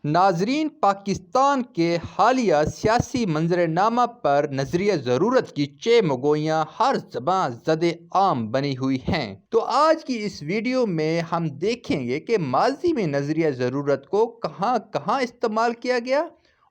ناظرین، پاکستان کے حالیہ سیاسی منظرنامہ پر نظریہ ضرورت کی چہ ہر زباں زد عام بنی ہوئی ہیں۔ تو آج کی اس ویڈیو میں ہم دیکھیں گے کہ ماضی میں نظریہ ضرورت کو کہاں کہاں استعمال کیا گیا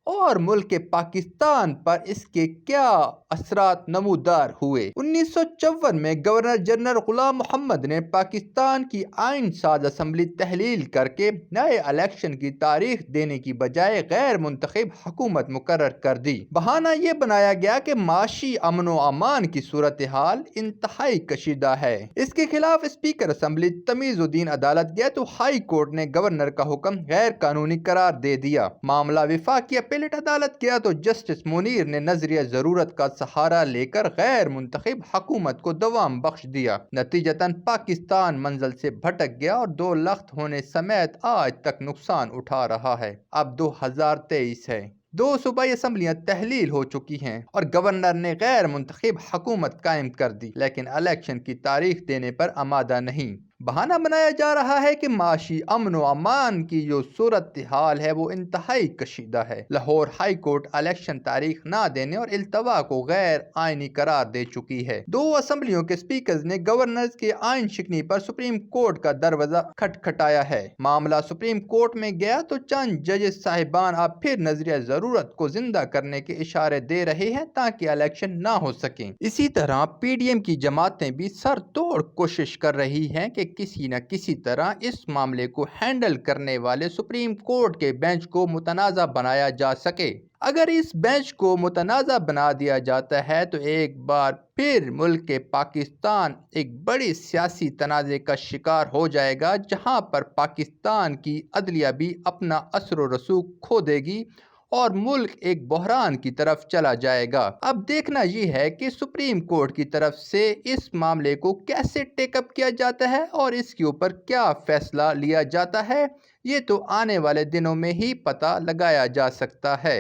اور ملک پاکستان پر اس کے کیا اثرات نمودار ہوئے۔ 1954 میں گورنر جنرل غلام محمد نے پاکستان کی آئین ساز اسمبلی تحلیل کر کے نئے الیکشن کی تاریخ دینے کی بجائے غیر منتخب حکومت مقرر کر دی۔ بہانہ یہ بنایا گیا کہ معاشی امن و امان کی صورتحال انتہائی کشیدہ ہے۔ اس کے خلاف اسپیکر اسمبلی تمیز الدین عدالت گیا تو ہائی کورٹ نے گورنر کا حکم غیر قانونی قرار دے دیا۔ معاملہ وفاقی اپیلیٹ عدالت گیا تو جسٹس منیر نے نظریہ ضرورت کا سہارا لے کر غیر منتخب حکومت کو دوام بخش دیا۔ نتیجتاً پاکستان منزل سے بھٹک گیا اور 2 لخت ہونے سمیت آج تک نقصان اٹھا رہا ہے۔ اب 2023 ہے، 2 صوبائی اسمبلیاں تحلیل ہو چکی ہیں اور گورنر نے غیر منتخب حکومت قائم کر دی، لیکن الیکشن کی تاریخ دینے پر آمادہ نہیں۔ بہانہ بنایا جا رہا ہے کہ معاشی امن و امان کی جو صورتحال ہے وہ انتہائی کشیدہ ہے۔ لاہور ہائی کورٹ الیکشن تاریخ نہ دینے اور التوا کو غیر آئینی قرار دے چکی ہے۔ 2 اسمبلیوں کے اسپیکرز نے گورنر کے آئین شکنی پر سپریم کورٹ کا دروازہ کھٹکھٹایا ہے۔ معاملہ سپریم کورٹ میں گیا تو چند ججز صاحبان اب پھر نظریہ ضرورت کو زندہ کرنے کے اشارے دے رہے ہیں تاکہ الیکشن نہ ہو سکیں۔ اسی طرح پی ڈی ایم کی جماعتیں بھی سر توڑ کوشش کر رہی ہیں کہ کسی نہ کسی طرح اس معاملے کو ہینڈل کرنے والے سپریم کورٹ کے بینچ کو متنازع بنایا جا سکے۔ اگر اس بینچ کو متنازع بنا دیا جاتا ہے تو ایک بار پھر ملک پاکستان ایک بڑی سیاسی تنازع کا شکار ہو جائے گا، جہاں پر پاکستان کی عدلیہ بھی اپنا اثر و رسوخ کھو دے گی اور ملک ایک بحران کی طرف چلا جائے گا۔ اب دیکھنا یہ ہے کہ سپریم کورٹ کی طرف سے اس معاملے کو کیسے ٹیک اپ کیا جاتا ہے اور اس کے اوپر کیا فیصلہ لیا جاتا ہے، یہ تو آنے والے دنوں میں ہی پتہ لگایا جا سکتا ہے۔